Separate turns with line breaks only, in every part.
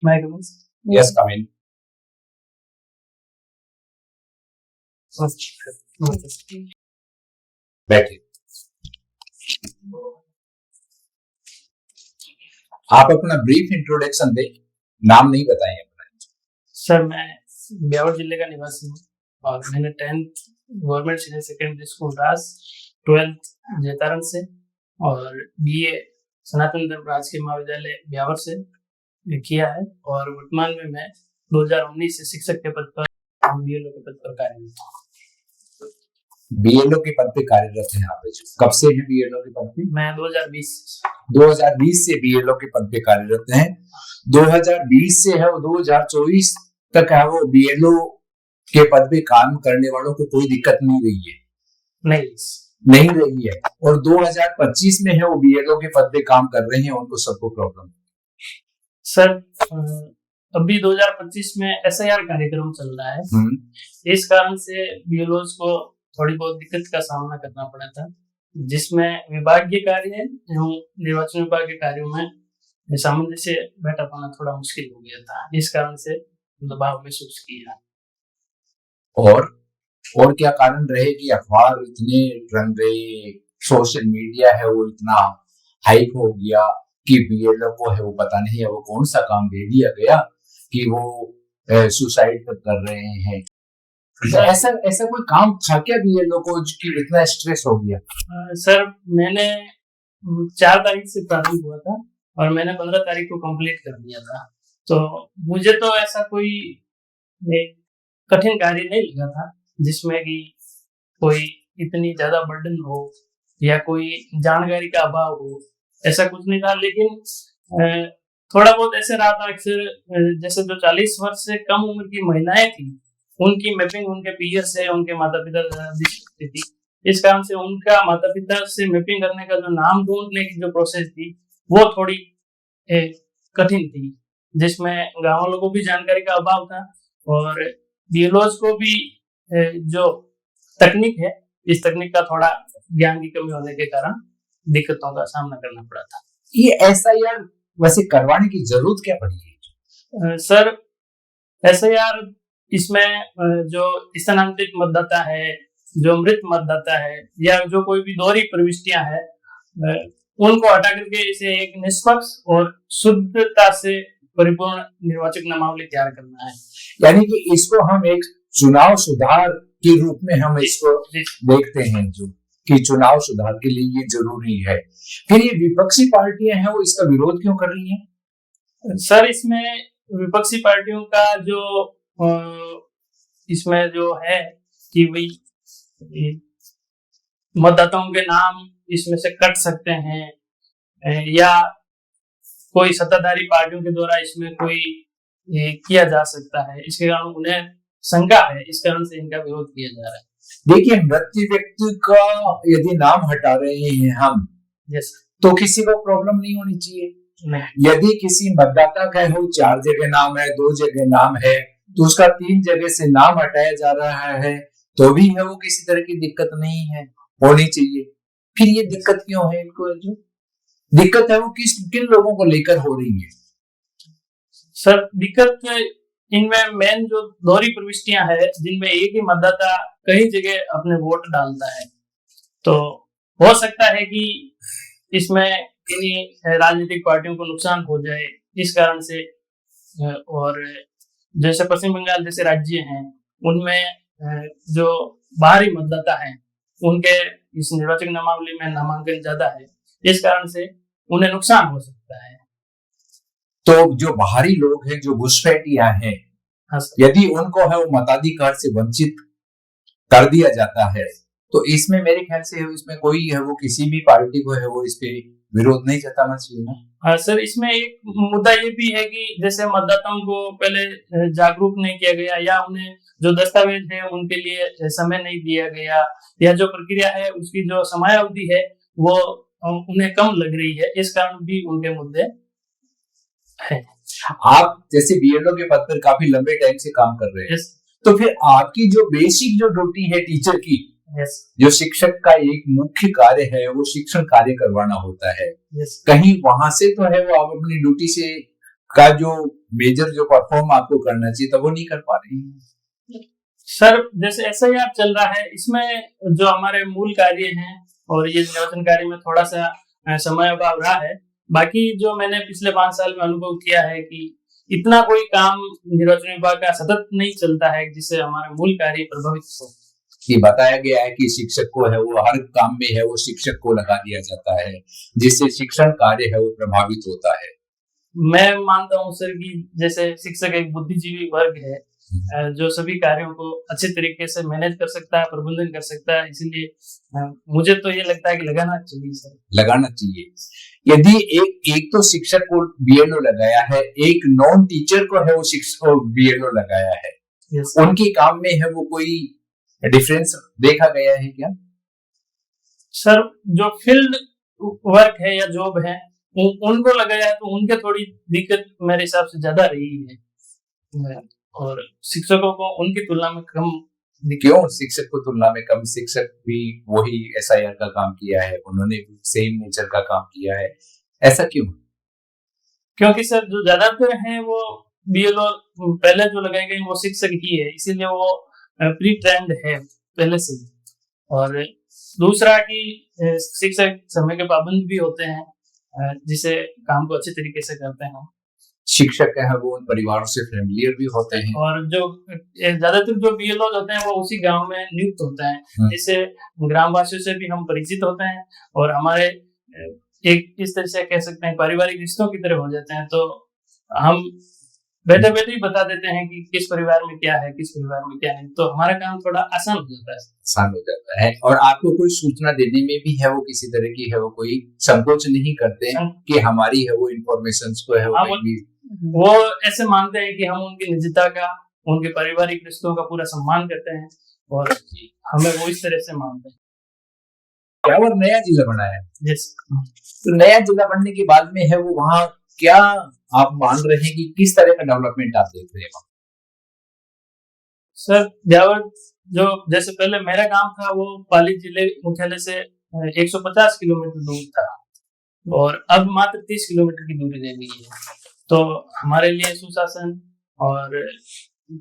May I come in?
Yes, come in. बैठिए। आप अपना ब्रीफ इंट्रोडक्शन दें, नाम नहीं बताएं अपना।
सर, मैं ब्यावर जिले का निवासी हूँ और मैंने 10th government senior secondary school Raj, 12th Jaitaran से और BA सनातन धर्म राजकीय महाविद्यालय ब्यावर से किया है और वर्तमान में मैं 2019 से शिक्षक के पद पर BLO के पद पर कार्यरत हूँ।
BLO के पद पे कार्यरत हैं आप? कब से हैं BLO के पद पे?
मैं 2020
से BLO के पद पे कार्यरत हैं। 2020 से है वो 2024 तक है वो BLO के पद पे काम करने वालों को कोई दिक्कत नहीं रही है? नहीं रही है। और 2025 में है वो BLO के पद पे काम कर रहे हैं, उनको सबको प्रॉब्लम?
सर, अभी 2025 में SIR कार्यक्रम चल रहा है। इस कारण से BLOs को थोड़ी बहुत दिक्कत का सामना करना पड़ा था, जिसमें विभागीय कार्य एवं निर्वाचन विभाग के कार्यों में सामंजस्य बैठा पाना थोड़ा मुश्किल हो गया था। इस कारण से दबाव महसूस किया।
और क्या कारण रहे कि अखबार इतने रन रहे, सोशल मीडिया है वो इतना हाइप हो गया कि BLO को है वो पता नहीं है वो कौन सा काम दे दिया गया कि वो सुसाइड कर रहे हैं? ऐसा कोई काम था क्या BLO को कि इतना स्ट्रेस हो गया?
सर, मैंने 4 तारीख से प्रारंभ हुआ था और मैंने 15 तारीख को कंप्लीट कर दिया था। तो मुझे तो ऐसा कोई कठिन कार्य नहीं लगा था जिसमें कि कोई इतनी ज्यादा बर्डन हो या कोई जानकारी का अभाव हो, ऐसा कुछ नहीं था। लेकिन थोड़ा बहुत ऐसे रहा था अक्सर, जैसे जो 40 वर्ष से कम उम्र की महिलाएं थी उनकी मैपिंग उनके पीयर से उनके माता पिता दिखती थी। इस कारण से उनका माता पिता से मैपिंग करने का जो नाम ढूंढने की जो प्रोसेस थी वो थोड़ी कठिन थी, जिसमें गाँव वालों को भी जानकारी का अभाव था और BLOs को भी जो तकनीक है इस तकनीक का थोड़ा ज्ञान की कमी होने के कारण दिक्कतों का सामना करना पड़ा था।
ये SIR वैसे करवाने की जरूरत क्या पड़ी है?
सर, SIR इसमें जो स्थानांतरित मतदाता है, जो मृत मतदाता है या जो कोई भी दोहरी प्रविष्टियां है, उनको हटा करके इसे एक निष्पक्ष और शुद्धता से परिपूर्ण निर्वाचक नामावली तैयार करना है।
यानी कि इसको हम एक चुनाव सुधार के रूप में हम इसको देखते हैं, जो कि चुनाव सुधार के लिए ये जरूरी है। फिर ये विपक्षी पार्टियां हैं वो इसका विरोध क्यों कर रही हैं?
सर, इसमें विपक्षी पार्टियों का जो इसमें जो है कि भाई मतदाताओं के नाम इसमें से कट सकते हैं या कोई सत्ताधारी पार्टियों के द्वारा इसमें कोई किया जा सकता है, इसके कारण उन्हें शंका है, इस कारण से इनका विरोध किया जा रहा है।
देखिए, मृत्यु व्यक्ति का यदि नाम हटा रहे हैं हम, तो किसी को प्रॉब्लम नहीं होनी चाहिए। यदि किसी मतदाता का है 4 जगह नाम है, 2 जगह नाम है, तो उसका 3 जगह से नाम हटाया जा रहा है तो भी है वो किसी तरह की दिक्कत नहीं है, होनी चाहिए। फिर ये दिक्कत क्यों है? इनको जो दिक्कत है वो किन लोगों को लेकर हो रही है?
सर, दिक्कत इनमें मेन जो दोहरी प्रविष्टियां है जिनमें एक ही मतदाता कई जगह अपने वोट डालता है, तो हो सकता है कि इसमें इन्हीं राजनीतिक पार्टियों को नुकसान हो जाए। इस कारण से, और जैसे पश्चिम बंगाल जैसे राज्य हैं उनमें जो बाहरी मतदाता हैं उनके इस निर्वाचक नामावली में नामांकन ज्यादा है, इस कारण से उन्हें नुकसान हो सकता है।
तो जो बाहरी लोग हैं, जो घुसपैठिया हैं, यदि उनको है वो मताधिकार से वंचित कर दिया जाता है तो इसमें मेरे ख्याल से इसमें कोई है वो किसी भी पार्टी को है वो इस पे विरोध नहीं जताना चाहिए ना?
हाँ सर, इसमें एक मुद्दा ये भी है कि जैसे मतदाताओं को पहले जागरूक नहीं किया गया या उन्हें जो दस्तावेज है उनके लिए समय नहीं दिया गया या जो प्रक्रिया है उसकी जो समयावधि है वो उन्हें कम लग रही है, इस कारण भी उनके मुद्दे हैं।
आप जैसे BLO के पद पर काफी लंबे टाइम से काम कर रहे हैं, तो फिर आपकी जो बेसिक जो ड्यूटी है टीचर की, जो शिक्षक का एक मुख्य कार्य है वो शिक्षण कार्य करवाना होता है, कहीं वहां से तो है वो आप अपनी ड्यूटी से का जो मेजर जो परफॉर्म आपको करना चाहिए तो वो नहीं कर पा रहे हैं?
सर जैसे SIR चल रहा है, इसमें जो हमारे मूल कार्य हैं और ये निर्वाचन कार्य में थोड़ा सा समय अभाव रहा है। बाकी जो मैंने पिछले 5 साल में अनुभव किया है कि इतना कोई काम निर्वाचन विभाग का सतत नहीं चलता है जिससे हमारा मूल कार्य प्रभावित हो।
कि बताया गया है कि शिक्षक को है वो हर काम में है वो शिक्षक को लगा दिया जाता है जिससे शिक्षण कार्य है वो प्रभावित होता है।
मैं मानता हूँ सर कि जैसे शिक्षक एक बुद्धिजीवी वर्ग है जो सभी कार्यों को अच्छे तरीके से मैनेज कर सकता है, प्रबंधन कर सकता है, इसलिए मुझे तो ये लगता है कि लगाना चाहिए सर।
लगाना चाहिए। यदि एक तो शिक्षक को BLO लगाया है, एक नॉन टीचर को है वो शिक्षक को BLO लगाया है, उनके काम में है वो कोई डिफरेंस देखा गया है क्या?
सर जो फील्ड वर्क है या जॉब है उनको लगाया है तो उनके थोड़ी दिक्कत मेरे हिसाब से ज्यादा रही है और शिक्षकों को उनकी तुलना में कम।
क्यों शिक्षक को तुलना में कम? शिक्षक भी वही SIR का काम किया है, उन्होंने भी सेम नेचर का काम किया है, ऐसा क्यों?
क्योंकि सर जो ज्यादातर हैं वो BLO पहले जो लगाए गए वो शिक्षक ही है, इसीलिए वो प्री ट्रेंड है पहले से ही। और दूसरा कि शिक्षक समय के पाबंद भी होते हैं जिसे काम को अच्छे तरीके से करते हैं।
शिक्षक है वो उन परिवारों से फेमिलियर भी होते हैं
और जो ज्यादातर जो BLO होते हैं वो उसी गांव में नियुक्त होते हैं जिससे ग्रामवासियों से भी हम परिचित होते हैं और हमारे एक इस तरह से कह सकते हैं पारिवारिक रिश्तों की तरह हो जाते हैं। तो हम बैठे बैठे ही बता देते हैं कि किस परिवार में क्या है, किस परिवार में क्या नहीं, तो हमारा काम थोड़ा आसान हो जाता है।
आसान हो जाता है और आपको कोई सूचना देने में भी है वो किसी तरह की है वो कोई संकोच नहीं करते हैं कि हमारी है वो इन्फॉर्मेशन को है
वो ऐसे मानते हैं कि हम उनकी निजता का, उनके पारिवारिक रिश्तों का पूरा सम्मान करते हैं और हमें वो इस तरह से मानते हैं।
ब्यावर नया जिला बना है,
तो
नया जिला बनने के बाद में है वो वहाँ क्या आप मान रहे हैं कि किस तरह का डेवलपमेंट आप देख रहे हैं?
सर ब्यावर जो जैसे पहले मेरा गांव था वो पाली जिले मुख्यालय से 150 किलोमीटर दूर था और अब मात्र 30 किलोमीटर की दूरी रह गई है। तो हमारे लिए सुशासन और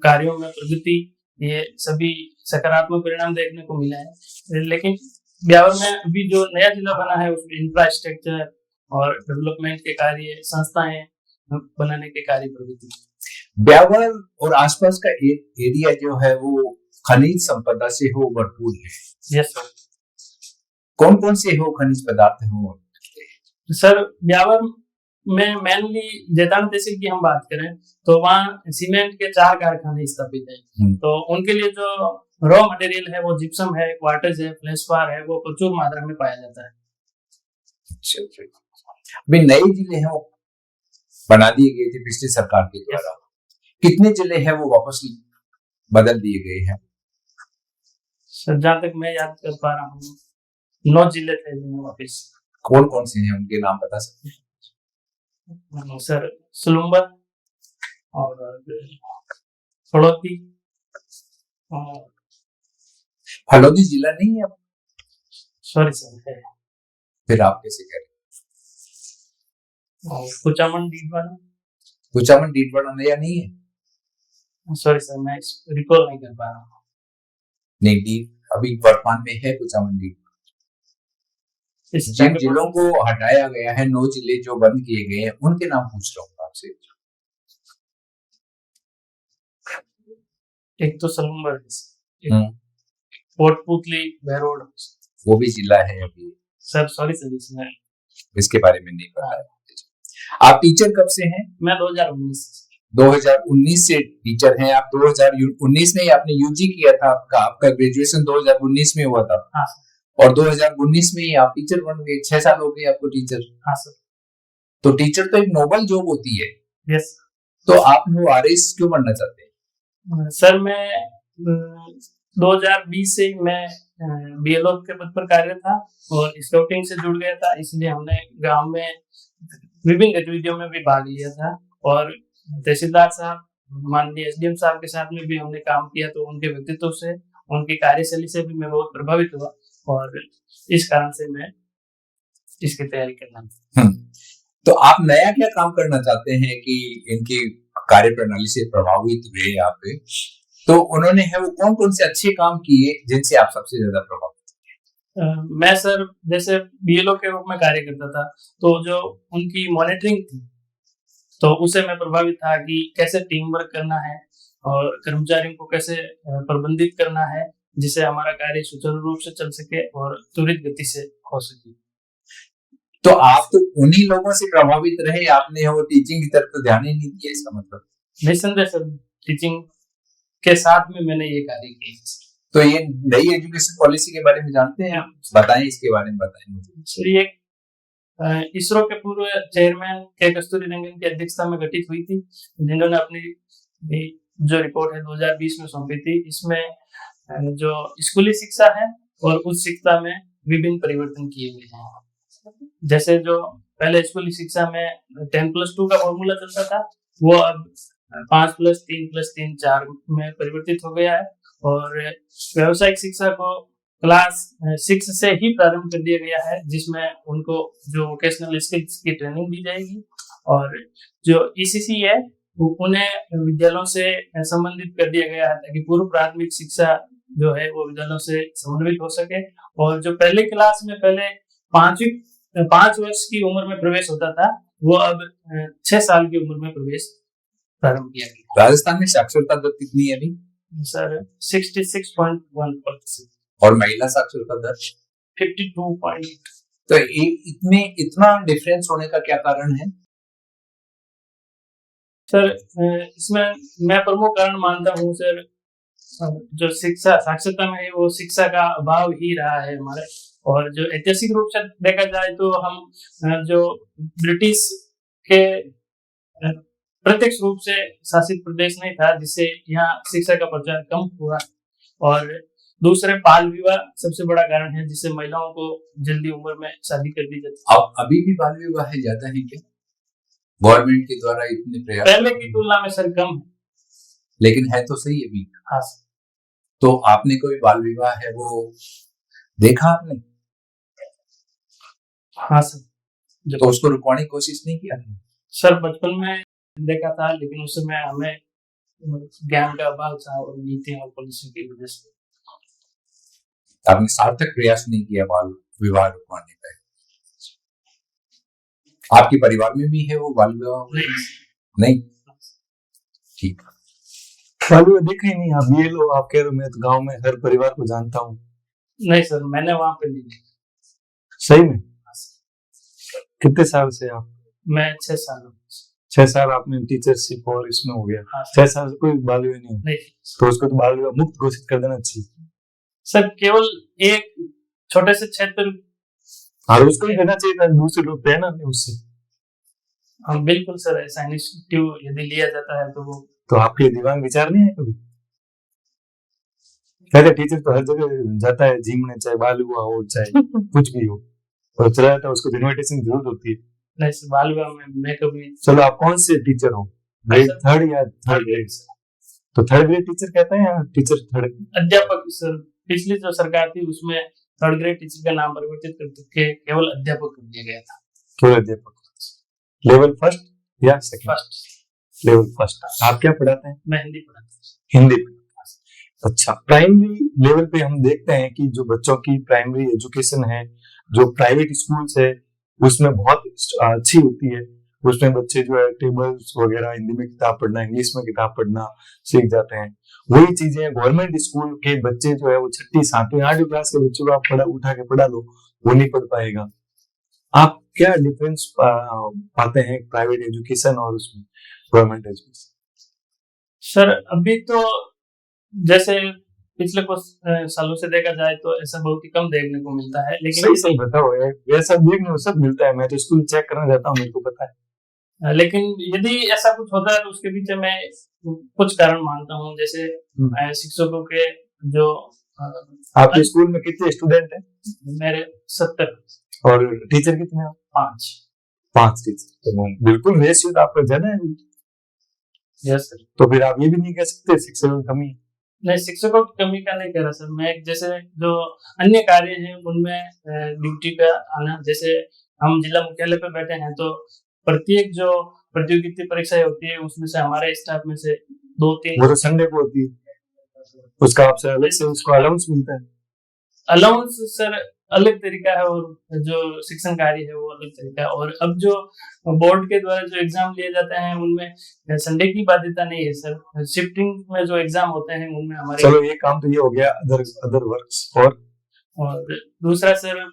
कार्यों में प्रगति ये सभी सकारात्मक परिणाम देखने को मिला है। लेकिन ब्यावर में अभी जो नया जिला बना है उसमें इंफ्रास्ट्रक्चर और डेवलपमेंट के कार्य, संस्थाएं बनाने के कार्य प्रगति।
ब्यावर और आसपास का एरिया जो है वो खनिज संपदा से हो भरपूर है।
Yes sir.
कौन कौन से हो खनिज पदार्थ हो?
सर ब्यावर में मेनली जैतान तहसील की हम बात करें तो वहाँ सीमेंट के 4 कारखाने स्थापित हैं। तो उनके लिए जो रॉ मटेरियल है वो जिप्सम है, क्वार्टज है, फ्लेशवार है, वो प्रचुर मात्रा में पाया जाता है।
अभी नए जिले हैं वो बना दिए गए थे पिछली सरकार के द्वारा, कितने जिले हैं वो वापस बदल दिए गए हैं?
सर जहाँ तक मैं याद कर पा रहा हूँ 9 जिले थे वापस।
कौन कौन से हैं उनके नाम बता सकते हैं?
सर सुलुम्बर और फड़ौती।
फलोदी जिला नहीं है?
सॉरी सर है।
फिर आप कैसे कह रहे?
कुचामन डीडवाड़ा।
कुचामन डीडवाड़ा नया नहीं है?
सॉरी सर मैं रिकॉल नहीं कर पा रहा हूँ।
नहीं डी अभी वर्तमान में है कुचामन डीडवाड़ा। जिन जिलों को हटाया गया है 9 जिले जो बंद किए गए हैं उनके नाम पूछ रहा हूँ आपसे।
एक तो सलूम्बर है, कोटपुतली, बहरोड,
वो भी जिला है अभी।
सर सॉरी सर इसमें
इसके बारे में नहीं पता है। आप टीचर कब से हैं?
मैं 2019
से टीचर हैं आप। 2019 में ही आपने UG किया था, आपका ग्रेजुएशन 2019 में हुआ था।
हाँ
और 2019 में ही आप टीचर बन गए। 6 साल हो गए आपको टीचर।
हाँ सर।
तो टीचर तो एक नोबल जॉब होती है।
यस। तो
आप वो RS क्यों बनना चाहते हैं?
सर मैं 2020 से मैं BLO के पद पर कार्य था और स्काउटिंग से जुड़ गया था, इसलिए हमने गांव में विभिन्न गतिविधियों में भी भाग लिया था और तहसीलदार साहब, माननीय SDM साहब के साथ में भी हमने काम किया। तो उनके व्यक्तित्व से, उनकी कार्यशैली से भी मैं बहुत प्रभावित हुआ और इस कारण से मैं इसकी तैयारी करना।
तो आप नया क्या काम करना चाहते हैं कि इनकी कार्य प्रणाली से प्रभावित हुए यहाँ पे, तो उन्होंने है वो कौन कौन से अच्छे काम किए जिनसे आप सबसे ज्यादा प्रभावित?
मैं सर जैसे बीएलओ के रूप में कार्य करता था, तो जो उनकी मॉनिटरिंग थी, तो उससे मैं प्रभावित था कि कैसे टीम वर्क करना है और कर्मचारियों को कैसे प्रबंधित करना है, जिससे हमारा कार्य सुचारू रूप से चल सके और त्वरित गति से हो सके।
तो आप तो उन्हीं लोगों से प्रभावित रहे, आपने वो टीचिंग की तरफ तो ध्यान ही नहीं दिया, इसका मतलब?
निसंदेह सर, टीचिंग के साथ में मैंने ये कार्य किया।
तो ये नई एजुकेशन पॉलिसी के बारे में जानते हैं आप? बताएं, इसके बारे में बताएं मुझे।
सर ये इसरो के पूर्व चेयरमैन के कस्तूरी रंगन की अध्यक्षता में गठित हुई थी, जिन्होंने अपनी जो रिपोर्ट है 2020 में सौंपी थी। इसमें जो स्कूली शिक्षा है और उच्च शिक्षा में विभिन्न परिवर्तन किए गए हैं। जैसे जो पहले स्कूली शिक्षा में 10+2 का फॉर्मूला चलता था, वो अब 5+3+3 4 में परिवर्तित हो गया है और व्यावसायिक शिक्षा को क्लास 6 से ही प्रारंभ कर दिया गया है, जिसमें उनको जो वोकेशनल स्किल्स की ट्रेनिंग दी जाएगी और जो ईसीसी है उन्हें विद्यालयों से संबंधित कर दिया गया है ताकि पूर्व प्राथमिक शिक्षा जो है वो विद्यालयों से समन्वित हो सके। और जो पहले क्लास में पहले 5 वर्ष की उम्र में प्रवेश होता था, वो अब 6 साल की उम्र में प्रवेश प्रारंभ किया गया।
राजस्थान में साक्षरता दर कितनी है अभी?
सर 66.1%।
और महिला साक्षरता दर
52.
तो इतना डिफरेंस होने का क्या कारण है?
सर इसमें मैं प्रमुख कारण मानता हूँ सर, जो शिक्षा साक्षरता में है वो शिक्षा का अभाव ही रहा है हमारे। और जो ऐतिहासिक रूप से देखा जाए तो हम जो ब्रिटिश के प्रत्यक्ष रूप से शासित प्रदेश नहीं था, जिससे यहाँ शिक्षा का प्रचार कम हुआ। और दूसरे बाल विवाह सबसे बड़ा कारण है, जिससे महिलाओं को जल्दी उम्र में शादी कर दी जाती है।
अब अभी भी बाल विवाह है ज्यादा है क्या? गवर्नमेंट के द्वारा इतने प्रयास
पहले की तुलना में सर कम है,
लेकिन है तो सही अभी।
हाँ सर।
तो आपने कोई बाल विवाह है वो देखा आपने?
हाँ सर।
तो उसको रुकवाने की कोशिश नहीं किया
सर? बचपन में देखा था, लेकिन उस समय हमें ज्ञान का अभाव था और नीति और पॉलिसी की वजह से।
आपने सार्थक प्रयास नहीं किया बाल विवाह रुकवाने का? आपके परिवार में भी है वो बाल विवाह? नहीं। ठीक।
बाल विवाह देखा ही नहीं आप? ये लो आप कह रहे हो मैं तो गांव में हर परिवार को जानता हूँ।
नहीं सर, मैंने वहां पे नहीं देखा।
सही में? कितने साल से आप?
मैं 6 साल।
6 साल आपने टीचरशिप और इसमें हो गया।
हाँ,
6 साल से कोई बाल विवाह नहीं? तो उसको तो बाल विवाह मुक्त घोषित कर देना चाहिए
सर। केवल एक छोटे से क्षेत्र।
हाँ, उसको ही देना चाहिए था, दूसरे लोग प्रेरणा नहीं उससे।
हाँ बिल्कुल सर, ऐसा इनिशिएटिव यदि लिया जाता है तो वो। तो
आपके दिमाग विचार नहीं है कभी? कहते टीचर तो हर जगह जाता है जिम में, चाहे बाल विवाह हो चाहे कुछ भी हो, और चला जाता है, उसको इनविटेशन की जरूरत होती है।
नहीं सर, बाल विवाह में मैं कभी।
चलो आप कौन से टीचर हो? ग्रेड 3 या 3rd ग्रेड? तो 3rd ग्रेड टीचर कहते हैं या टीचर 3rd?
अध्यापक सर। पिछली जो सरकार थी उसमें 3rd ग्रेड टीचर का नाम परिवर्तित करके केवल अध्यापक कर दिया गया था।
केवल अध्यापक। लेवल 1st या 2nd?
1st।
Level 1st। आप क्या पढ़ाते हैं?
मैं हिंदी पढ़ाता हूँ।
हिंदी। अच्छा, प्राइमरी लेवल पे हम देखते हैं कि जो बच्चों की प्राइमरी एजुकेशन है, जो प्राइवेट स्कूल्स है, उसमें बहुत अच्छी होती है। उसमें बच्चे जो है टेबल्स वगैरह हिंदी में किताब पढ़ना, इंग्लिश में किताब पढ़ना सीख जाते हैं। वही चीजें गवर्नमेंट स्कूल के बच्चे जो है वो 6ठी 7वीं 8वीं क्लास के बच्चों को आप उठा के पढ़ा लो, वो नहीं पढ़ पाएगा। आप क्या डिफरेंस पाते हैं प्राइवेट एजुकेशन और उसमें गवर्नमेंट एजुकेशन?
सर अभी तो जैसे पिछले कुछ सालों से देखा जाए तो ऐसा बहुत ही कम देखने को मिलता है, लेकिन
सही बताओ, ऐसा देखने को सब मिलता है। मैं तो स्कूल चेक करना जाता हूँ, मेरे को पता है।
लेकिन यदि ऐसा कुछ होता है तो उसके पीछे मैं कुछ कारण मानता हूँ। जैसे शिक्षकों के जो
आपके स्कूल में कितने स्टूडेंट हैं?
मेरे 70।
और टीचर कितने हैं? 5 टीचर। तो बिल्कुल रेशियो तो आपका ज्यादा है।
Yes sir.
तो फिर आप ये भी नहीं कह सकते शिक्षकों की कमी?
नहीं, शिक्षकों की कमी का नहीं कह रहा सर मैं। जैसे जो अन्य कार्य हैं उनमें ड्यूटी का आना, जैसे हम जिला मुख्यालय पे बैठे हैं तो प्रत्येक जो प्रतियोगिता परीक्षाएं होती है उसमें से हमारे स्टाफ में से 2-3
वो तो संडे को होती है, उसका आपसे अलग से उसको अलाउंस मिलता है?
अलाउंस सर अलग तरीका है और जो शिक्षण कार्य है वो अलग तरीका है। और अब जो बोर्ड के द्वारा जो एग्जाम लिए जाते हैं उनमें संडे की बाध्यता नहीं है सर। शिफ्टिंग में जो एग्जाम होते हैं उनमें हमारे
चलो ये काम तो ये हो गया अदर वर्क्स।
और दूसरा सर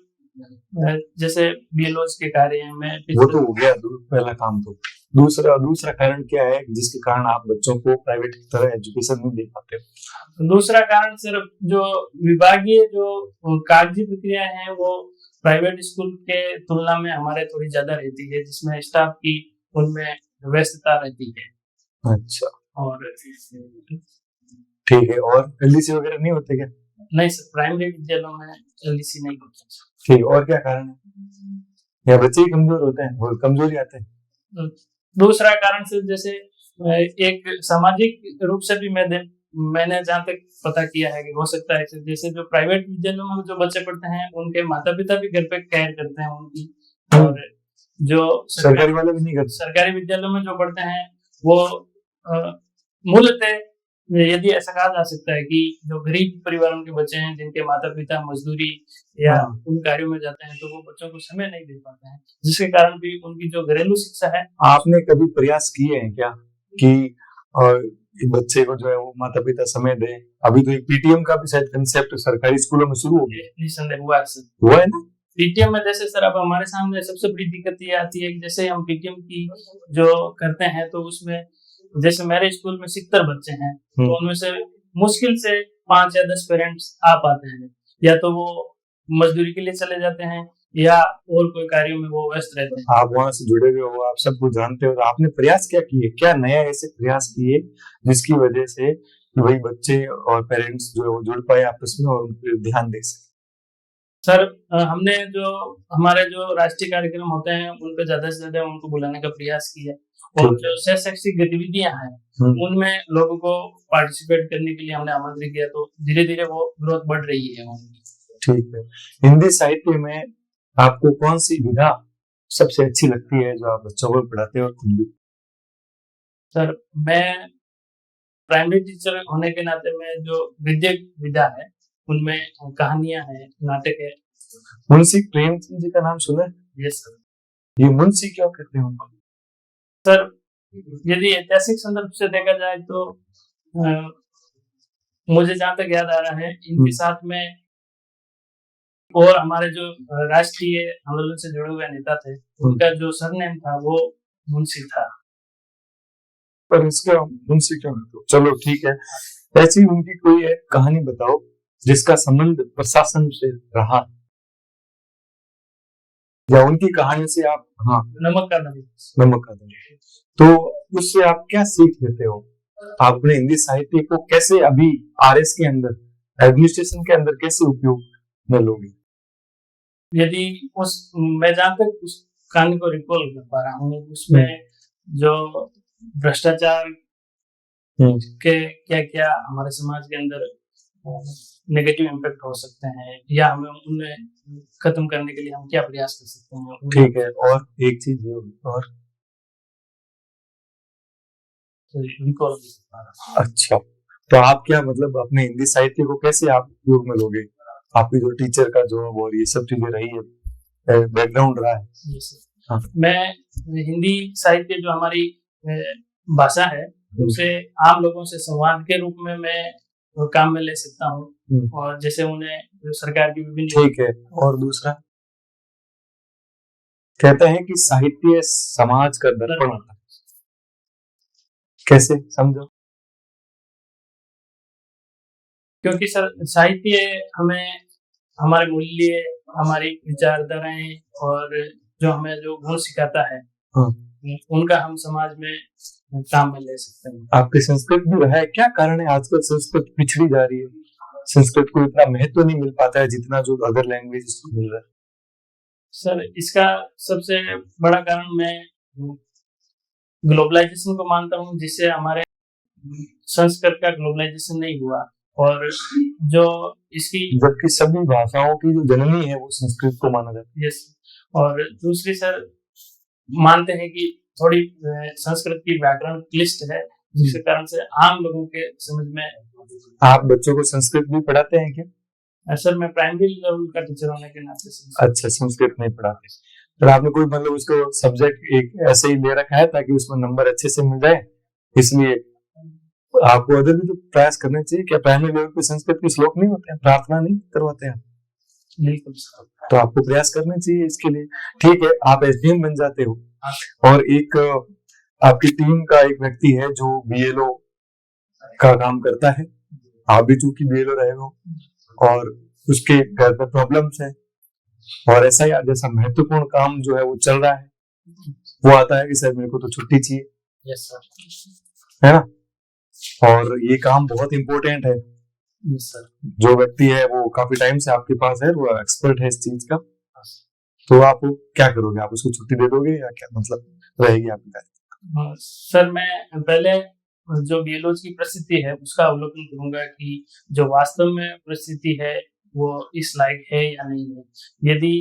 जैसे बीएलओस के कार्य हैं, मैं
वो तो हो गया पहला काम। तो दूसरा कारण क्या है जिसके कारण आप बच्चों को प्राइवेट की तरह एजुकेशन नहीं दे पाते?
दूसरा कारण सिर्फ जो विभागीय जो कागजी प्रक्रिया है वो प्राइवेट स्कूल के तुलना में हमारे थोड़ी ज्यादा रहती है, जिसमें स्टाफ की उनमें व्यस्तता रहती है।
अच्छा,
और
ठीक है। और एलडीसी वगैरह नहीं होते क्या?
नहीं सर, प्राइमरी विद्यालयों में एलडीसी नहीं होता।
ठीक, और क्या कारण है? या बच्चे ही कमजोर होते हैं, वो कमजोरी आते हैं?
दूसरा कारण से जैसे एक सामाजिक रूप से भी मैंने जहाँ तक पता किया है कि हो सकता है जैसे जो प्राइवेट विद्यालयों में जो बच्चे पढ़ते हैं उनके माता पिता भी घर पे केयर करते हैं उनकी, और जो
सरकारी वाले भी नहीं करते।
सरकारी विद्यालयों में जो पढ़ते हैं वो मूलतः यदि ऐसा कहा जा सकता है कि जो गरीब परिवारों के बच्चे हैं जिनके माता पिता मजदूरी या उन कार्यों में जाते हैं तो वो बच्चों को समय नहीं दे पाते हैं, जिसके कारण भी उनकी जो घरेलू शिक्षा है।
आपने कभी प्रयास किए हैं क्या कि बच्चे को जो है वो माता पिता समय दे? अभी तो पीटीएम का भी शायद कंसेप्ट सरकारी स्कूलों में शुरू हो गया।
निसंदेह हुआ है ना पीटीएम में। जैसे सर अब हमारे सामने सबसे बड़ी दिक्कत ये आती है कि जैसे हम पीटीएम की जो करते हैं तो उसमें जैसे मेरे स्कूल में 70 बच्चे हैं तो उनमें से मुश्किल से 5 या 10 पेरेंट्स आ पाते हैं, या तो वो मजदूरी के लिए चले जाते हैं या और कोई कार्यों में वो व्यस्त रहते हैं।
आप वहां से जुड़े हुए हो, आप सब कुछ जानते हो, आपने प्रयास क्या किए, क्या नया ऐसे प्रयास किए जिसकी वजह से कि भाई बच्चे और पेरेंट्स जो है वो जुड़ पाए आपस में और उन पर ध्यान दे सके?
सर हमने जो हमारे जो राष्ट्रीय कार्यक्रम होते हैं उन पे ज्यादा से ज्यादा उनको बुलाने का प्रयास किया, और जो शैक्षिक गतिविधियां हैं उनमें लोगों को पार्टिसिपेट करने के लिए हमने आमंत्रित किया, तो धीरे धीरे वो ग्रोथ बढ़ रही है उनकी।
ठीक है। हिंदी साहित्य में आपको कौन सी विधा सबसे अच्छी लगती है जो आप बच्चों को पढ़ाते हो और खुद भी?
सर मैं प्राइमरी टीचर होने के नाते में जो विद्यक विधा है उनमें कहानियां हैं, नाटक है।
मुंशी प्रेमचंद जी का नाम सुना है?
Yes sir.
ये मुंशी क्यों कहते हैं उनको?
सर यदि ऐतिहासिक संदर्भ से देखा जाए तो मुझे जहाँ तक याद आ रहा है इनके साथ में और हमारे जो राष्ट्रीय आंदोलन से जुड़े हुए नेता थे उनका जो सरनेम था वो मुंशी था।
पर इसका मुंशी क्यों कहते हो? चलो ठीक है। ऐसी उनकी कोई एक कहानी बताओ जिसका संबंध प्रशासन से रहा, या उनकी कहानी से आप। हाँ,
नमक का
दम। तो उससे आप क्या सीख लेते हो? आप अपने हिंदी साहित्य को कैसे अभी आरएस के अंदर एडमिनिस्ट्रेशन के अंदर कैसे उपयोग में लोगे?
यदि मैं जहाँ तक उस कहानी को रिकॉल कर पा रहा हूँ उसमें जो भ्रष्टाचार के क्या क्या हमारे समाज के अंदर नेगेटिव इम्पैक्ट हो सकते हैं या हमें उन्हें खत्म करने के लिए हम क्या प्रयास कर सकते हैं।
ठीक है। और एक चीज और अच्छा, तो आप क्या मतलब अपने हिंदी साहित्य को कैसे आप उपयोग में लोगे? आपकी जो टीचर का जॉब और ये सब चीजें रही है, बैकग्राउंड रहा है। हाँ।
मैं हिंदी साहित्य जो हमारी भाषा है उसे आम लोगों से संवाद के रूप में मैं काम में ले सकता हूँ, और जैसे उन्हें सरकार की विभिन्न।
ठीक है। और दूसरा कहते हैं कि साहित्य समाज का दर्पण होता है, कैसे समझो?
क्योंकि सर साहित्य हमें हमारे मूल्य, हमारी विचारधाराएं और जो हमें जो गुण सिखाता है उनका हम समाज में काम में ले सकते हैं।
आपकी संस्कृत भी रहा है, क्या कारण है आजकल संस्कृत पिछड़ी जा रही है? संस्कृत को इतना महत्व नहीं मिल पाता है जितना जो अदर लैंग्वेज को मिल रहा है।
सर इसका सबसे बड़ा कारण मैं ग्लोबलाइजेशन को मानता हूँ, जिससे हमारे संस्कृत का ग्लोबलाइजेशन नहीं हुआ, और जो इसकी
जबकि सभी भाषाओं की जो जननी है वो संस्कृत को माना जाता है।
यस। और दूसरी सर मानते हैं कि थोड़ी संस्कृत की व्याकरण क्लिष्ट है, जिसके कारण से आम लोगों के समझ में।
आप बच्चों को संस्कृत भी पढ़ाते हैं क्या?
सर मैं प्राइमरी लेवल का टीचर होने के नाते
अच्छा, संस्कृत नहीं पढ़ाते। तो आपने कोई मतलब उसको सब्जेक्ट एक ऐसे ही ले रखा है ताकि उसमें नंबर अच्छे से मिल जाए, इसलिए आपको अदर भी तो प्रयास करने चाहिए। क्या प्राइमरी लेवल पे संस्कृत के श्लोक नहीं होते हैं, प्रार्थना नहीं करवाते हैं?
बिल्कुल सर।
तो आपको प्रयास करने चाहिए इसके लिए। ठीक है, आप एसडीएम बन जाते हो, और एक आपकी टीम का एक व्यक्ति है जो बीएलओ का काम करता है। आप भी चूंकि बीएलओ रहे हो और उसके घर पर प्रॉब्लम्स है, और ऐसा ही जैसा महत्वपूर्ण काम जो है वो चल रहा है, वो आता है कि सर मेरे को तो छुट्टी चाहिए।
Yes sir.
है ना? और ये काम बहुत इंपॉर्टेंट है।
Yes sir.
जो व्यक्ति है वो काफी टाइम से आपके पास है, वो एक्सपर्ट है इस चीज का, तो आप क्या करोगे? आप उसको छुट्टी दे दोगे या क्या मतलब रहेगी आपकी?
सर मैं पहले जो बीएलओ की परिस्थिति है उसका अवलोकन करूंगा कि जो वास्तव में परिस्थिति है वो इस लायक है या नहीं है। यदि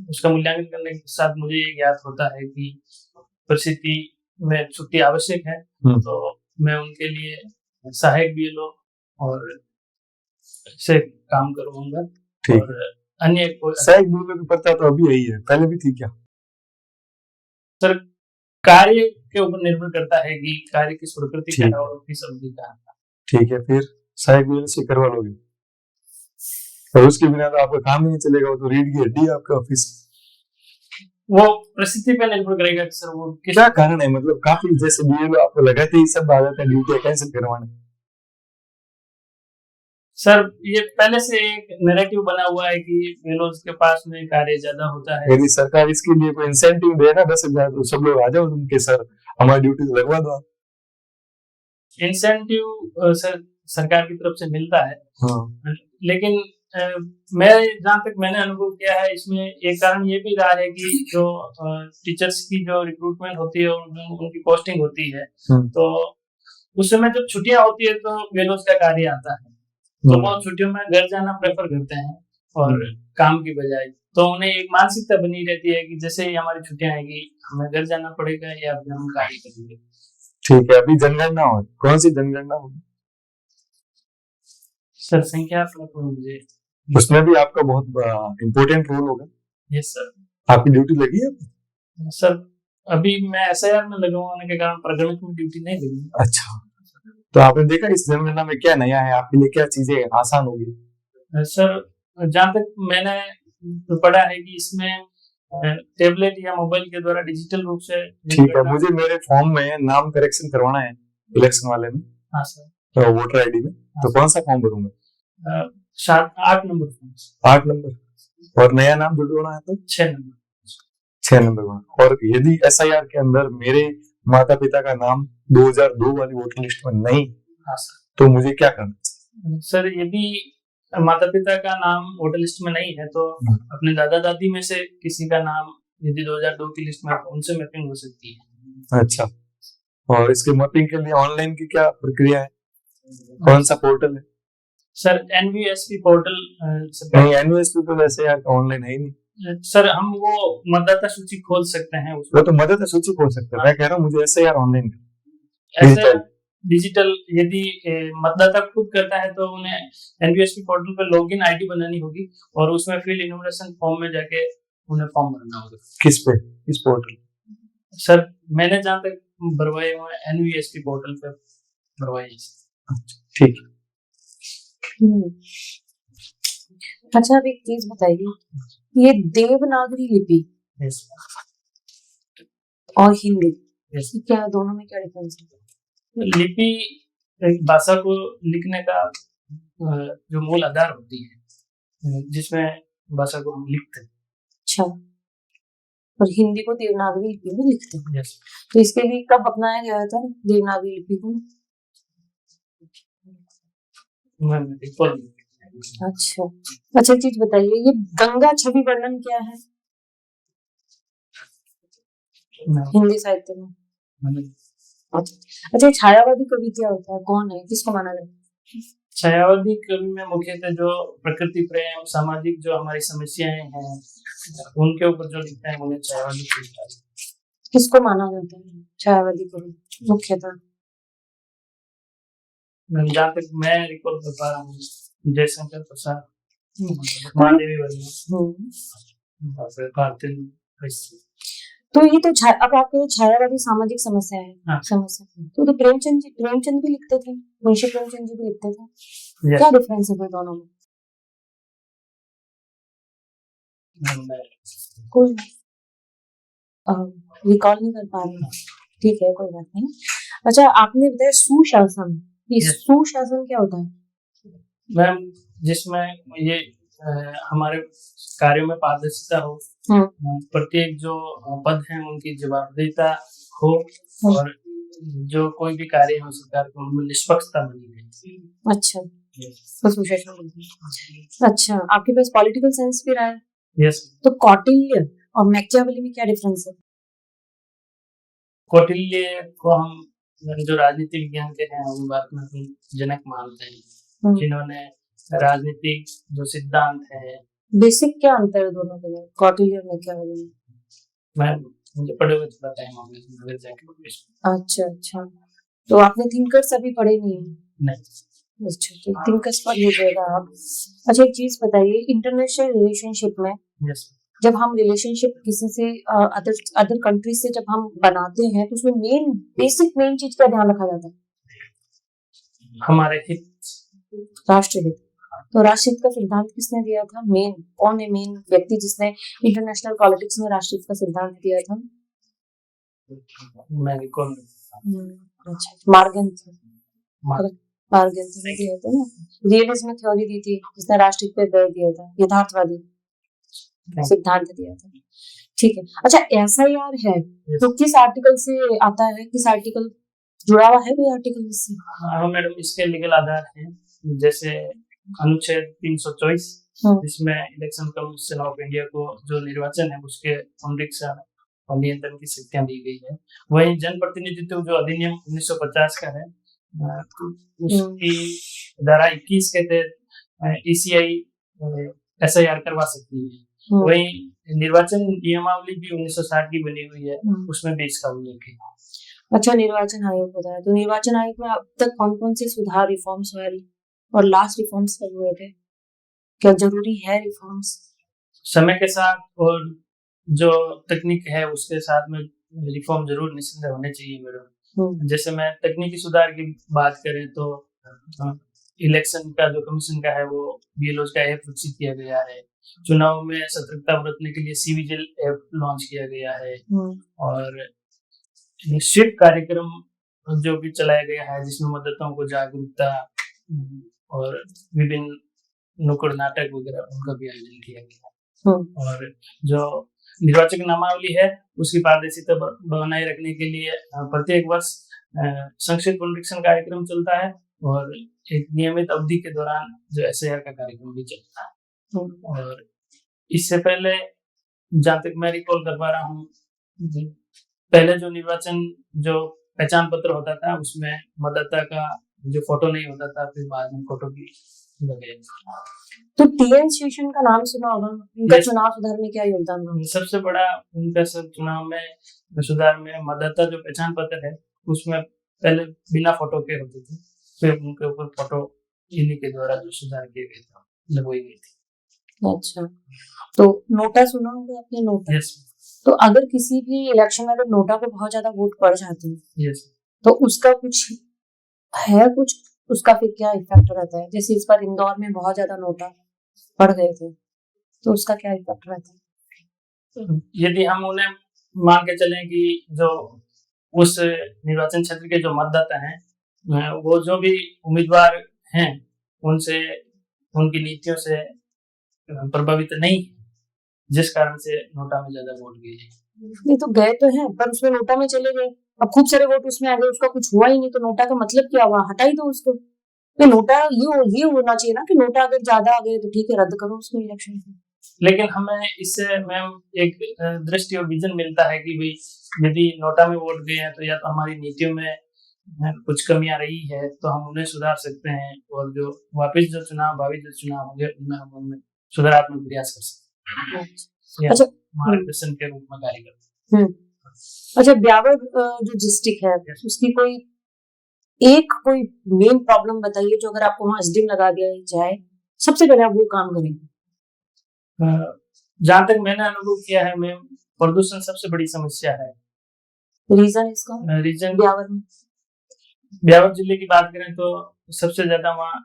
उसका मूल्यांकन करने के साथ मुझे ये ज्ञात होता है कि परिस्थिति में छुट्टी आवश्यक है, तो मैं उनके लिए सहायक बीएलओ और से काम करूंगा। और अन्य
सहायक बीएलओ की पदता तो अभी यही है, पहले भी थी क्या?
सर कार्य के ऊपर निर्भर करता है कि कार्य किस प्रकृति का है और किस अवधि का है।
ठीक है, फिर सहायक बीएलओ से करवा लोगे, और उसके बिना तो आपका काम ही नहीं चलेगा। वो तो रीढ़ की हड्डी है आपका ऑफिस।
वो परिस्थिति पे निर्भर करेगा कि सर वो
क्या कारण है, मतलब काफी जैसे बीएलओ आपको लगाते ही सब आ जाते हैं ड्यूटी कैंसिल करवाने।
सर ये पहले से एक नैरेटिव बना हुआ है कि बीएलओ के पास में कार्य ज्यादा होता है।
यदि सरकार इसके लिए कोई इंसेंटिव दे ना 10,000, तो सब लोग आ जाओ उनके, सर हमारी ड्यूटी लगवा दो।
इंसेंटिव सर सरकार की तरफ से मिलता है, लेकिन मैं जहाँ तक मैंने अनुभव किया है इसमें एक कारण ये भी रहा है कि जो टीचर्स की जो रिक्रूटमेंट होती है और उनकी पोस्टिंग होती है, तो उस समय जब छुट्टियां होती है तो बीएलओ का कार्य आता है, तो वो छुट्टियों में घर जाना प्रेफर करते हैं और काम की बजाय। तो उन्हें एक मानसिकता बनी रहती है कि जैसे ही हमारी छुट्टियां आएगी हमें घर जाना पड़ेगा या फिर हम कार्य करेंगे।
ठीक है, अभी जनगणना हो, कौन सी जनगणना होगी?
सर संख्या मुझे
उसमें भी आपका बहुत इम्पोर्टेंट रोल होगा।
Yes sir.
आपकी ड्यूटी लगी है?
सर अभी मैं एसआईआर में लगा होने के कारण प्रगणित में ड्यूटी नहीं लगी।
अच्छा, तो आपने देखा इस जनगणना में क्या नया है आपके लिए, क्या चीजें आसान होगी?
सर जहाँ तक मैंने पढ़ा है कि इसमें टेबलेट या मोबाइल के द्वारा डिजिटल रूप से।
ठीक है, मुझे मेरे फॉर्म में नाम करेक्शन करवाना है इलेक्शन वाले में।
हाँ सर।
तो वोटर आईडी में तो कौन सा फॉर्म भरूंगा?
8 number form.
8 नंबर, और नया नाम जुड़वाना है तो
6 नंबर।
6 नंबर। और यदि एसआईआर के अंदर मेरे माता पिता का नाम 2002 वाली वोटर लिस्ट में नहीं,
हाँ सर,
तो मुझे क्या करना चाहिए?
सर यदि माता पिता का नाम वोटर लिस्ट में नहीं है तो अपने दादा दादी में से किसी का नाम यदि 2002 की लिस्ट में उनसे मैपिंग हो सकती है।
अच्छा, और इसके मैपिंग के लिए ऑनलाइन की क्या प्रक्रिया है, कौन सा पोर्टल है?
Sir NVSP portal.
नहीं, एनवीएसपी तो वैसे यार ऑनलाइन है ही नहीं।
सर हम वो मतदाता सूची खोल सकते हैं उसमें।
वो तो मतदाता सूची खोल सकते हैं, मैं कह रहा हूँ मुझे ऐसे यार ऑनलाइन
डिजिटल यदि मतदाता खुद करता है तो उन्हें एनवीएसपी पोर्टल पर लॉगिन आईडी बनानी होगी और उसमें फिल इन्यूमरेशन फॉर्म में जाके उन्हें फॉर्म भरना होगा।
किस पे, किस पोर्टल?
सर मैंने जहाँ तक भरवाए हुए एनवीएसपी पोर्टल पे भरवाए।
ठीक।
अच्छा, अब एक चीज बताइए, ये देवनागरी लिपि और हिंदी क्या, दोनों में क्या डिफरेंस है?
लिपि एक भाषा को लिखने का जो मूल आधार होती है जिसमें भाषा को हम लिखते हैं।
अच्छा, और हिंदी को देवनागरी लिपि में लिखते हैं।
यस।
तो इसके लिए कब अपनाया गया था देवनागरी लिपि को? अच्छा अच्छा, चीज बताइए, ये गंगा छवि वर्णन क्या है हिंदी साहित्य में? अच्छा, छायावादी कवि क्या होता है, कौन है, किसको माना जाता है?
छायावादी कवि में मुख्यतः जो प्रकृति प्रेम, सामाजिक जो हमारी समस्याएं हैं उनके ऊपर जो लिखते हैं उन्हें छायावादी कहते हैं।
किसको माना जाता है छायावादी को मुख्यतः?
जहाँ तक मैं रिकॉल कर पा रहा हूँ, जयशंकर प्रसाद, महादेवी वर्मा, और फिर भारतीय कृष्ण।
तो ये तो अब आप कह रहे छायावादी सामाजिक समस्या है।
हाँ।
समस्या तो प्रेमचंद भी लिखते थे, मुंशी प्रेमचंद जी भी लिखते थे।
Yes.
क्या डिफरेंस है फिर दोनों में? कोई रिकॉल नहीं कर पा रहे, ठीक है कोई बात नहीं। अच्छा, आपने बताया सुशासन, ये
Yes.
सुशासन क्या होता है?
मैम, जिसमें ये हमारे कार्यों में पारदर्शिता हो, प्रत्येक जो पद हैं उनकी जवाबदेहिता हो, और जो कोई भी कार्य हो सरकार को उनमें निष्पक्षता बनी रहे।
अच्छा, तो सुशासन बोलते हैं। अच्छा, आपके पास पॉलिटिकल साइंस भी रहा है?
यस।
तो कौटिल्य और मैकियावेली में क्या डिफरेंस है?
कौटिल्य को हम जो राजनीति विज्ञान के हैं उन बात में हम जनक मानते हैं, जिन्होंने राजनीतिक जो सिद्धांत है।
बेसिक क्या अंतर है दोनों के लिए, कौटिल्य और मैकियावेली में?
मैं मुझे पढ़े हुए थोड़ा टाइम हो गया।
अच्छा, तो आपने थिंकर्स अभी पढ़े नहीं है?
नहीं।
अच्छा, तो थिंकर्स पढ़ लीजिएगा आप। अच्छा, एक चीज बताइए, इंटरनेशनल रिलेशनशिप में जब हम रिलेशनशिप किसी से अदर कंट्री से जब हम बनाते हैं तो उसमें मेन चीज का ध्यान रखा जाता है?
हमारे हित,
राष्ट्रहित। तो राष्ट्रहित का सिद्धांत किसने दिया था? कौन है मेन व्यक्ति जिसने इंटरनेशनल पॉलिटिक्स में राष्ट्रहित का सिद्धांत दिया था? अच्छा, मार्गेंथ ने दिया था ना। रियलिज्म थ्योरी दी थी जिसने राष्ट्रहित पे बल दिया था, यथार्थवादी सिद्धांत दिया था। ठीक है। अच्छा, एसआईआर है तो किस आर्टिकल से आता है, किस आर्टिकल जुड़ा हुआ है कोई आर्टिकल इससे?
हाँ मैडम, इसके लीगल आधार हैं, जैसे अनुच्छेद 324, जिसमें इलेक्शन कमीशन ऑफ इंडिया को जो निर्वाचन है उसके पुनरीक्षण और नियंत्रण की शक्तियां दी गई है। वहीं जनप्रतिनिधित्व जो अधिनियम 1950 का है, उसकी धारा 21 के तहत ईसीआई एसआईआर करवा सकती है। वहीं निर्वाचन नियमावली भी 1960 की बनी हुई है, उसमें भी इसका उल्लेख है।
अच्छा, निर्वाचन आयोग बताया, तो निर्वाचन आयोग में अब तक कौन कौन से सुधार रिफॉर्म्स हुए और लास्ट रिफॉर्म्स कब हुए थे? क्या जरूरी है रिफॉर्म्स?
समय के साथ और जो तकनीक है उसके साथ में रिफॉर्म जरूर निश्चित होने चाहिए मेरे। जैसे मैं तकनीकी सुधार की बात करें तो इलेक्शन का जो कमीशन का है वो बीएलओ का ऐप विकसित किया गया है। चुनाव में सतर्कता बरतने के लिए सीविजिल ऐप लॉन्च किया गया है, और स्वीप कार्यक्रम जो भी चलाया गया है जिसमें मतदाताओं को जागरूकता और विभिन्न नुक्कड़ नाटक वगैरह उनका भी आयोजन किया गया। और जो निर्वाचक नामावली है उसकी पारदर्शिता बनाए रखने के लिए प्रत्येक वर्ष संक्षिप्त पुनरीक्षण कार्यक्रम चलता है, और एक नियमित अवधि के दौरान जो एसआईआर का कार्यक्रम भी चलता है। और इससे पहले जहाँ तक मैं रिकॉल कर पा रहा हूँ, पहले जो निर्वाचन जो पहचान पत्र होता था उसमें मतदाता का जो फोटो नहीं होता था, फिर बाद में फोटो भी लगे।
तो टीएन शेषन का नाम सुना होगा, उनका चुनाव सुधार में क्या योगदान रहा?
सबसे बड़ा उनका सब चुनाव में सुधार में मतदाता जो पहचान पत्र है उसमें पहले बिना फोटो के होते थे, फिर उनके ऊपर फोटो इन्हीं के द्वारा जो सुधार किए गए थे, लगवाई गई थी।
अच्छा, तो नोटा सुना होगा आपने? नोटा।
यस।
तो अगर किसी भी इलेक्शन में अगर नोटा को बहुत ज्यादा वोट पड़ जाते हैं,
यस,
तो उसका कुछ है, कुछ उसका फिर क्या इफेक्ट रहता है? जैसे इस बार इंदौर में बहुत ज्यादा नोटा पड़ गए थे, तो उसका क्या इफेक्ट रहता है?
यदि हम उन्हें मान के चलें कि जो उस निर्वाचन क्षेत्र के जो मतदाता हैं वो जो भी उम्मीदवार हैं उनसे, उनकी नीतियों से प्रभावित नहीं, जिस कारण से नोटा में ज्यादा वोट गए।
नहीं तो गए तो हैं, पर उसमें नोटा में चले गए, अब खूब सारे वोट उसमें आ गए, उसका कुछ हुआ ही नहीं, तो नोटा का मतलब क्या हुआ? हटा ही दो उसको। तो नोटा ये होना चाहिए ना कि नोटा अगर ज्यादा आ गए तो ठीक है, रद्द करो उसको इलेक्शन से।
लेकिन हमें इससे मैम एक दृष्टि और विजन मिलता है कि भाई यदि नोटा में वोट गए हैं तो या तो हमारी नीतियों में कुछ कमियां रही है तो हम उन्हें सुधार सकते हैं, और जो वापस जो चुनाव, भावी जो चुनाव होंगे उनमें हम उनमें सुधारात्मक प्रयास कर सकते हैं, मार्गदर्शन के रूप में कार्य करते हैं।
अच्छा, ब्यावर जो डिस्ट्रिक्ट है उसकी कोई मेन प्रॉब्लम बताइए जो अगर आपको वहाँ एसडीएम लगा दिया जाए सबसे पहले आप वो काम करेंगे।
जहाँ तक मैंने अनुभव किया है मैम, प्रदूषण सबसे बड़ी समस्या है।
रीजन इसका
रीजन
ब्यावर में,
ब्यावर जिले की बात करें तो सबसे ज्यादा वहाँ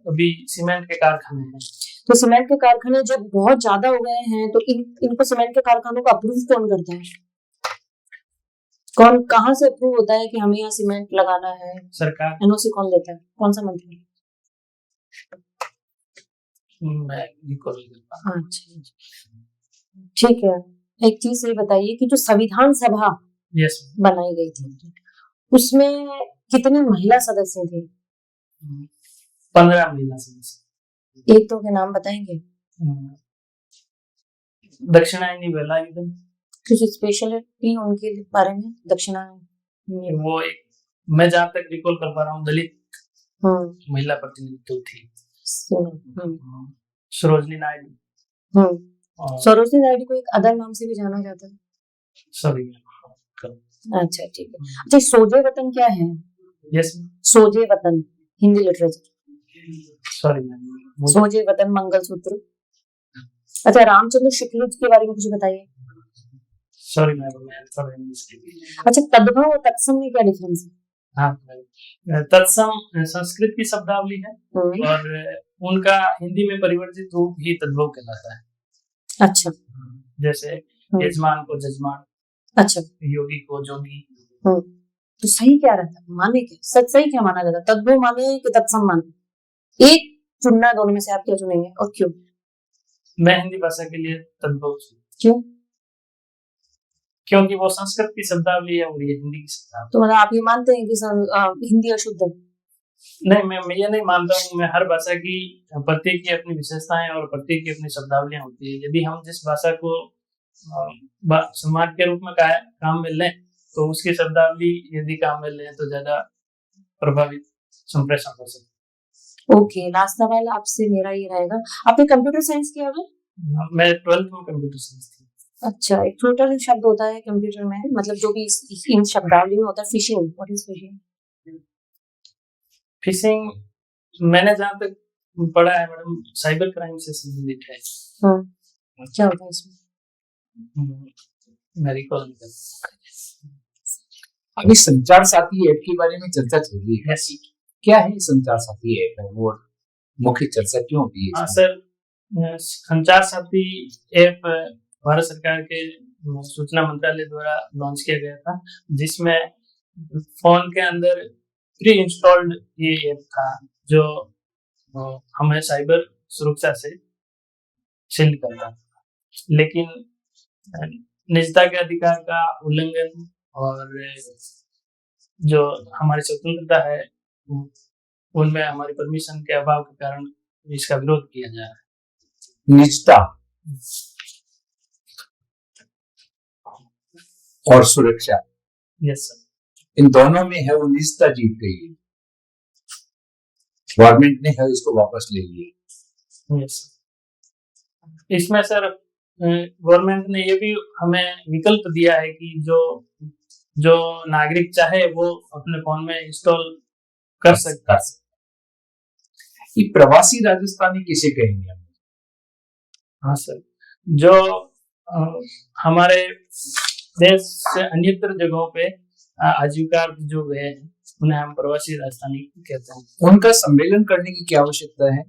अभी सीमेंट के कारखाने हैं।
तो सीमेंट के कारखाने जब बहुत ज्यादा हो गए हैं तो इनको सीमेंट के कारखानों को अप्रूव कौन करता है? कौन कहाँ से अप्रूव होता है कि हमें यहाँ सीमेंट लगाना है?
सरकार।
एनओसी कौन देता है? कौन सा मंत्री?
मैं रिकॉल नहीं कर पा रहा।
अच्छा, ठीक है। एक चीज ये बताइए कि जो संविधान सभा
यस
बनाई गई थी उसमें कितने महिला सदस्य थे?
15 महिला सदस्य।
एक दो के नाम बताएंगे?
दक्षिणायनी वेलायुधन।
कुछ स्पेशलिटी उनके बारे में? दक्षिणायनी
वो एक, मैं जहाँ तक रिकॉल कर पा रहा हूँ, दलित महिला प्रतिनिधित्व थी। सरोजनी नायडू।
सरोजनी नायडू को एक अदर नाम से भी जाना जाता है।
सॉरी।
अच्छा, ठीक है। अच्छा, सोजे वतन क्या है?
Yes.
Soze Watan Hindi literature.
Sorry ma'am.
Soze Watan Mangalsutra. अच्छा, रामचंद्र शुक्ल के बारे में कुछ बताइए।
सॉरी मैम, मैं थोड़ा इंग्लिश के लिए।
अच्छा, तद्भव और तत्सम में क्या डिफरेंस है?
हाँ, तत्सम संस्कृत की शब्दावली है और उनका हिंदी में परिवर्तित रूप ही तद्भव कहलाता है।
अच्छा,
जैसे यजमान को जजमान,
अच्छा,
योगी को जोगी।
तो सही क्या रहता है? माने क्या सही क्या माना जाता है? तद्भव माने कि तत्सम माने? एक चुनना, दोनों में से आप क्या चुनेंगे और क्यों?
मैं हिंदी भाषा के लिए तद्भव।
क्यों?
क्योंकि वो संस्कृत की शब्दावली है और ये हिंदी की शब्दावली।
तो मतलब आप ये मानते हैं कि हिंदी अशुद्ध है?
नहीं, मैं ये नहीं मानता हूँ। मैं हर भाषा की प्रत्येक की अपनी विशेषताएं और प्रत्येक की अपनी शब्दावलियां होती है। यदि हम जिस भाषा को समाज के रूप में काम में लें तो उसकी शब्दावली यदि काम में लें तो ज्यादा प्रभावित संप्रेषण हो सकता है।
ओके, लास्ट सवाल आपसे मेरा ये रहेगा, आपने कंप्यूटर साइंस किया है?
मैं 12th में कंप्यूटर साइंस थी।
अच्छा, एक छोटा सा शब्द होता है कंप्यूटर में, मतलब जो भी इन शब्दावली में होता है, fishing. What is fishing?
Fishing मैंने जहाँ तक पढ़ा है मैडम, साइबर क्राइम से संबंधित है।
क्या होता है इसमें?
मैं रिकॉल नहीं कर सकता।
अभी संचार साथी ऐप के बारे में चर्चा चल रही है। क्या है संचार साथी ऐप है और मुख्य चर्चा क्यों होती है?
सर, संचार साथी ऐप भारत सरकार के सूचना मंत्रालय द्वारा लॉन्च किया गया था, जिसमें फोन के अंदर प्री इंस्टॉल्ड ये ऐप था जो हमें साइबर सुरक्षा से शील्ड करता था। लेकिन निजता के अधिकार का उल्लंघन और जो हमारी स्वतंत्रता है उनमें हमारी परमिशन के अभाव के कारण इसका विरोध किया जा रहा है।
निजता और सुरक्षा,
यस सर,
इन दोनों में है वो निजता जीत गई है। गवर्नमेंट ने है इसको वापस ले लिया।
Yes sir. इसमें सर गवर्नमेंट ने ये भी हमें विकल्प दिया है कि जो नागरिक चाहे वो अपने फोन में इंस्टॉल कर सकता है।
ये प्रवासी राजस्थानी किसे कहेंगे?
हाँ सर, जो हमारे देश से अन्यत्र जगहों पे आजीविका जो गए हैं उन्हें हम प्रवासी राजस्थानी कहते हैं।
उनका सम्मेलन करने की क्या आवश्यकता है?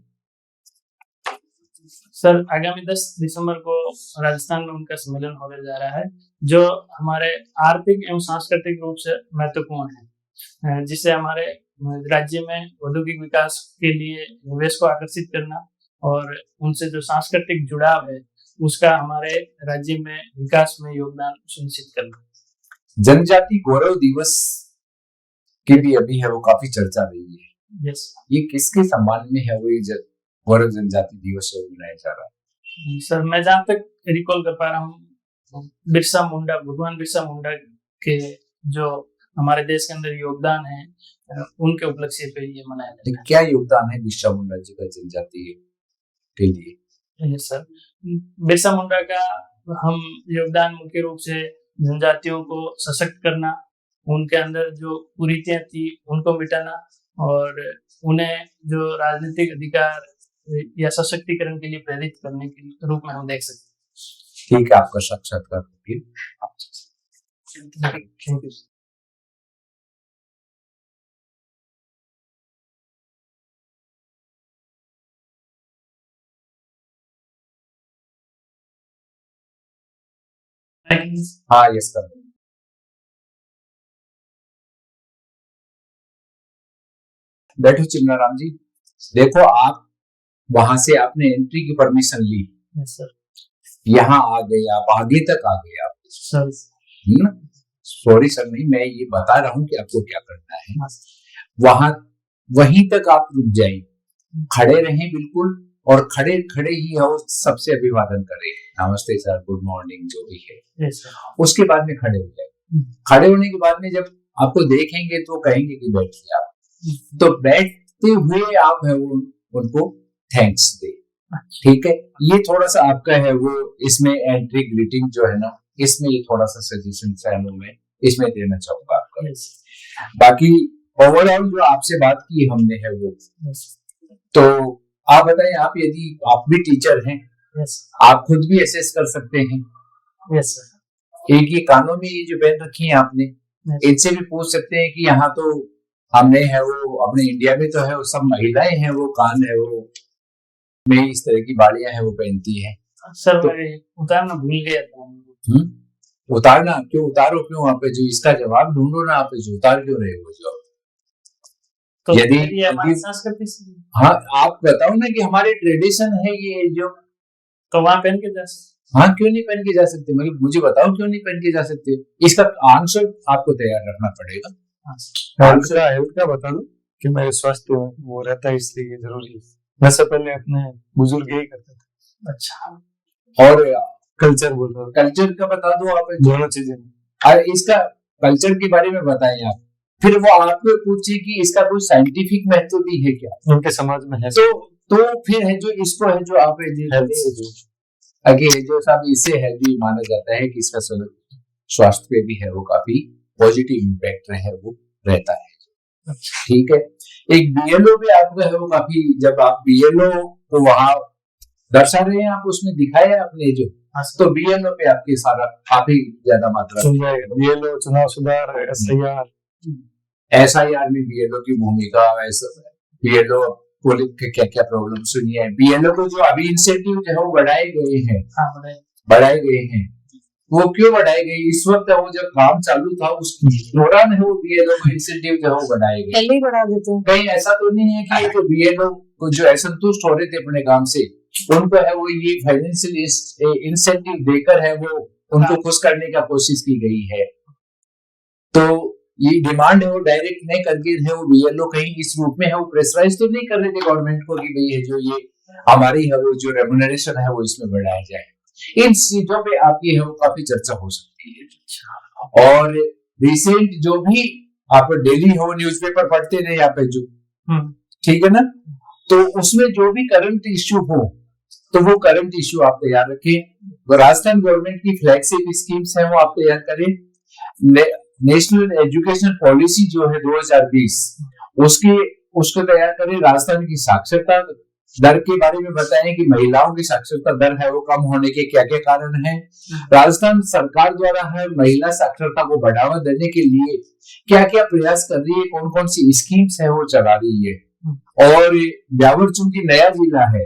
सर, आगामी 10 दिसंबर को राजस्थान में उनका सम्मेलन होने जा रहा है, जो हमारे आर्थिक एवं सांस्कृतिक रूप से महत्वपूर्ण है, जिससे हमारे राज्य में औद्योगिक विकास के लिए निवेश को आकर्षित करना और उनसे जो सांस्कृतिक जुड़ाव है उसका हमारे राज्य में विकास में योगदान सुनिश्चित करना।
जनजाति गौरव दिवस की भी अभी है वो काफी चर्चा रही है।
यस,
ये किसके सम्मान में है वो ये गौरव जनजाति दिवस मनाया जा रहा है?
सर, मैं जहाँ तक रिकॉल कर पा रहा हूँ, बिरसा मुंडा, भगवान बिरसा मुंडा के जो हमारे देश के अंदर योगदान है उनके उपलक्ष्य पे ये मनाया जाता है।
क्या योगदान है बिरसा मुंडा जी का जनजाति के लिए?
यस सर, बिरसा मुंडा का हम योगदान मुख्य रूप से जनजातियों को सशक्त करना, उनके अंदर जो कुरीतियां थी उनको मिटाना और उन्हें जो राजनीतिक अधिकार या सशक्तिकरण के लिए प्रेरित करने के रूप में हम देख सकते हैं।
ठीक है, आपका साक्षात्कार करिए।
Thank you.
हाँ, यस सर। बैठो चिन्नाराम जी। देखो, आप वहां से आपने एंट्री की परमिशन ली,
यस सर।
यहाँ आ गए, आप आगे तक आ गए, आप सॉरी सर नहीं, मैं ये बता रहा हूँ कि आपको क्या करना है। वहीं तक आप रुक जाए, खड़े रहें बिल्कुल, और खड़े खड़े ही हो सबसे अभिवादन करें, नमस्ते सर, गुड मॉर्निंग, जो भी है। उसके बाद में खड़े हो जाए। खड़े होने के बाद में जब आपको देखेंगे तो कहेंगे कि बैठिए आप, तो बैठते हुए आप है वो उनको थैंक्स दे। ठीक है, ये थोड़ा सा आपका है वो, इसमें एंट्री ग्रीटिंग जो है ना, इसमें ये थोड़ा सा सजेशन मैं इसमें देना चाहूंगा आपका। बाकी ओवरऑल जो आपसे बात की हमने है वो, तो आप बताएं, आप यदि आप भी टीचर हैं, आप खुद भी असेस कर सकते हैं।
Yes sir.
एक ये कानों में ये जो पहन रखी है आपने, इनसे भी पूछ सकते हैं कि यहाँ तो हमने है वो अपने इंडिया में तो है वो सब महिलाएं हैं वो कान है वो में इस तरह की बाड़ियां है वो पहनती हैं।
सर तो, मैं उतारना भूल गया था।
उतारना क्यों? उतारो क्यों? आप जो इसका जवाब ढूंढो ना, आप जो उतार क्यों रहे हो जो?
तो
यदि
संस्कृति,
हाँ, आप बताओ ना कि हमारे ट्रेडिशन है ये जो,
तो वहां पहन के जा सकते।
हाँ, क्यों नहीं पहन के जा सकते? मतलब मुझे बताओ क्यों नहीं पहन के जा सकते? इसका आंसर आपको तैयार रखना पड़ेगा।
हेल्थ का बता दो कि मेरे स्वास्थ्य वो रहता है, इसलिए ये जरूरी है। वैसे पहले अपने बुजुर्ग यही करते थे।
अच्छा, और
कल्चर बोल रहा हूँ,
कल्चर का बता दो आप,
दोनों चीजें।
और इसका कल्चर के बारे में बताएं आप, फिर वो आपको पूछे कि इसका कोई साइंटिफिक महत्व भी है क्या,
उनके समाज में है।
तो फिर है जो इसको है जो आप आगे जो साहब इसे है जो माना जाता है कि इसका स्वास्थ्य पे भी है वो काफी पॉजिटिव इम्पैक्ट है वो रहता है। ठीक है, एक बीएलओ भी आपका है वो काफी, जब आप बीएलओ को वहां दर्शा रहे हैं, आप उसमें दिखाए अपने जो, तो बीएलओ पे आपकी सारा काफी ज्यादा मात्रा
बीएलओ, चुनाव सुधार,
एसआईआर में बीएलओ की भूमिका, बीएलओ को लेकर क्या क्या प्रॉब्लम सुनी है, बीएलओ को जो अभी इंसेंटिव जो है वो बढ़ाए गए हैं, वो क्यों बढ़ाए गए? इस वक्त वो जब काम चालू था उस दौरान है वो बीएलओ को इंसेंटिव जो है वो बढ़ाए गए,
पहले ही बढ़ा देते हैं।
कहीं ऐसा तो नहीं है कि जो बीएलओ को जो असंतुष्ट हो रहे थे अपने काम से, उनको है वो ये फाइनेंशियल इंसेंटिव देकर है वो उनको खुश करने का कोशिश की गई है। तो ये डिमांड है वो डायरेक्ट नहीं करके है वो बीएलओ कहीं इस रूप में है वो प्रेशराइज तो नहीं कर रहे थे गवर्नमेंट को कि भाई ये जो ये हमारी है वो जो रेम्युनरेशन है वो इसमें बढ़ाया जाए। इन चीजों पे आपकी है वो काफी चर्चा हो सकती है। और रिसेंट जो भी आप डेली हो न्यूज़पेपर पढ़ते रहे यहाँ पे जो, ठीक है ना, तो उसमें जो भी करंट इश्यू हो तो वो करंट इश्यू आप तैयार रखें। राजस्थान गवर्नमेंट की फ्लैगशिप स्कीम्स है वो आप तैयार करें। नेशनल एजुकेशन पॉलिसी जो है 2020 उसको तैयार करें। राजस्थान की साक्षरता दर के बारे में बताएं कि महिलाओं की साक्षरता दर है वो कम होने के क्या क्या कारण हैं। राजस्थान सरकार द्वारा है महिला साक्षरता को बढ़ावा देने के लिए क्या क्या प्रयास कर रही है, कौन कौन सी स्कीम्स है वो चला रही है। और ब्यावर चूंकि नया जिला है,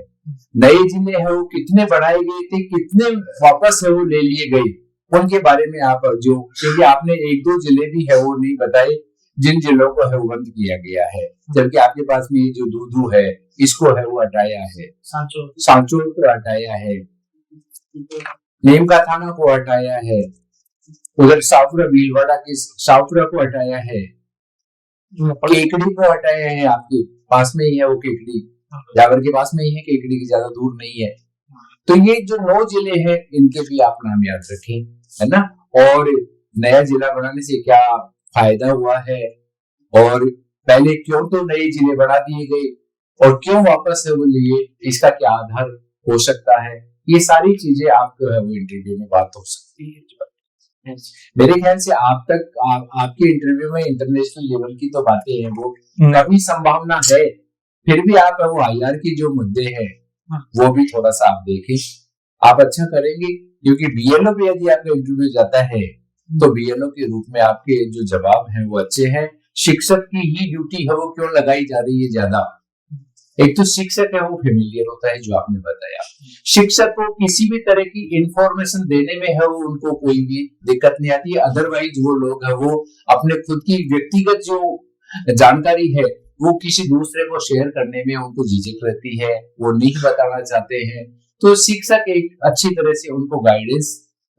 नए जिले है वो कितने बढ़ाए गए थे, कितने वापस है वो ले लिए गए, उनके बारे में आप जो, क्योंकि आपने एक दो जिले भी है वो नहीं बताए जिन जिलों को है वो बंद किया गया है, जबकि आपके पास में ये जो दूधू है इसको है वो हटाया है, सांचोर को हटाया है, नीमका थाना को हटाया है, उधर साफुरा भीलवाड़ा के साफुरा को हटाया है, केकड़ी को हटाया है, आपके पास में ही है वो केकड़ी, जावर के पास में ही है केकड़ी, की ज्यादा दूर नहीं है। तो ये जो 9 जिले हैं इनके भी आप नाम याद रखें, है ना। और नया जिला बनाने से क्या फायदा हुआ है और पहले क्यों तो नए जिले बना दिए गए और क्यों वापस है वो लिए, इसका क्या आधार हो सकता है, ये सारी चीजें आपको है वो इंटरव्यू में बात हो सकती है। मेरे ख्याल से आपके इंटरव्यू में इंटरनेशनल लेवल की तो बातें हैं, वो कभी संभावना है, फिर भी आप वो आईआर की जो मुद्दे हैं वो भी थोड़ा सा आप देखें, आप अच्छा करेंगे। क्योंकि बीएलओ पे यदि आपका इंटरव्यू जाता है तो बीएलओ के रूप में आपके जो जवाब हैं वो अच्छे हैं। शिक्षक की ही ड्यूटी है वो क्यों लगाई जा रही है ज्यादा? एक तो शिक्षक है वो फेमिलियर होता है, जो आपने बताया। शिक्षक को किसी भी तरह की इंफॉर्मेशन देने में है वो उनको कोई भी दिक्कत नहीं आती है। अदरवाइज वो लोग है वो अपने खुद की व्यक्तिगत जो जानकारी है वो किसी दूसरे को शेयर करने में उनको झिझक रहती है, वो नहीं बताना चाहते हैं। तो शिक्षक एक अच्छी तरह से उनको गाइडेंस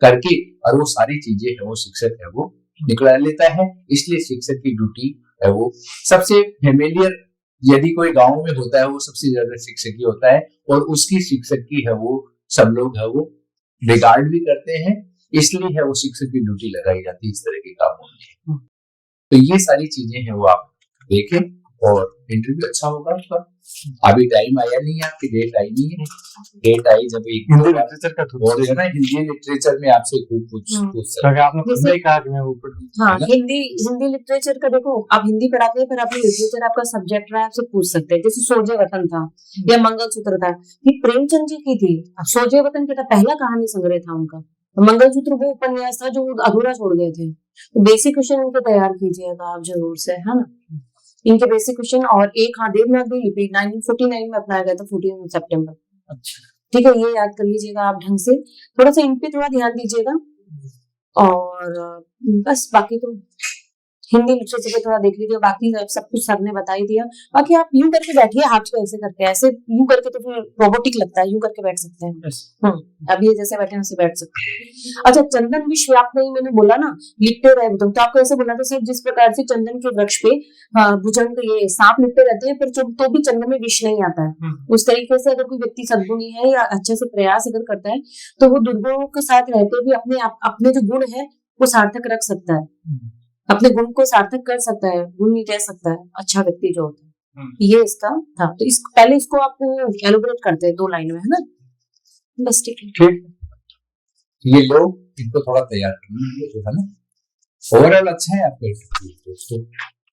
करके और वो सारी चीजें है वो शिक्षक है वो निकला लेता है। इसलिए शिक्षक की ड्यूटी है वो सबसे फेमिलियर, यदि कोई गांव में होता है वो सबसे ज्यादा शिक्षक ही होता है, और उसकी शिक्षक की है वो सब लोग है वो रिगार्ड भी करते हैं। इसलिए है वो शिक्षक की ड्यूटी लगाई जाती है इस तरह के कामों में। तो ये सारी चीजें हैं वो आप देखें और इंटरव्यू अच्छा होगा उसका। अभी टाइम आया नहीं है, आपकी डेट आई नहीं है, डेट आई जब एक
हिंदी लिटरेचर का
और है ना, हिंदी लिटरेचर में आपसे खूब पूछ सकते
क्योंकि आपने पहले ही कहा कि मैं ऊपर
हाँ, हिंदी लिटरेचर का देखो, आप हिंदी पढ़ाते हैं पर आपने लिटरेचर आपका सब्जेक्ट रहा है, आपसे पूछ सकते हैं। जैसे सोजे वतन था या मंगलसूत्र था, ये प्रेमचंद जी की थी। सोजे वतन क्या था, पहला कहानी संग्रह था उनका। मंगलसूत्र वो उपन्यास था जो अधूरा छोड़ गए थे। तो बेसिक क्वेश्चन इनके तैयार कीजिएगा आप जरूर से, है ना, इनके बेसिक क्वेश्चन। और एक हाँ, देवनागरी लिपि 1949 में अपनाया गया था, 14 सितंबर।
अच्छा,
ठीक है, ये याद कर लीजिएगा आप ढंग से, थोड़ा सा इन पे थोड़ा ध्यान दीजिएगा। और बस बाकी तो हिंदी लिटरेचर पे थोड़ा देख लीजिए, बाकी सब कुछ सर ने बता ही दिया। बाकी आप यूं करके बैठिए, हाथ को ऐसे करके, ऐसे यूं करके तो फिर रोबोटिक लगता है, यूं करके बैठ सकते हैं। अब ये जैसे बैठे हैं वैसे बैठ सकते हैं। अच्छा, चंदन विष व्याप्त नहीं, मैंने बोला ना, लिपटे रहे भुजंग, तो आपको ऐसे बोला था सर, जिस प्रकार से चंदन के वृक्ष पे भुजंग ये सांप लिपटे रहते हैं, पर तो भी चंदन में विष नहीं आता है। उस तरीके से अगर कोई व्यक्ति सद्गुणी है या अच्छे से प्रयास अगर करता है तो वो दुर्गुणों के साथ रहते भी अपने जो गुण है वो सार्थक रख सकता है, अपने गुण को सार्थक कर सकता है, गुण नहीं कह सकता है अच्छा व्यक्ति जो होता है। ये इसका था। तो पहले इसको आपको एलोबरेट करते हैं 2 लाइन में, है ना, बस ठीक है।
ये लोग इनको थोड़ा तैयार करना है ना। ओवरऑल अच्छा है आपका दोस्तों,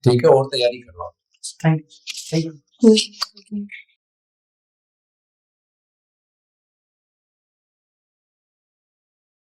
ठीक है, और तैयारी करवाओ।
Thank you.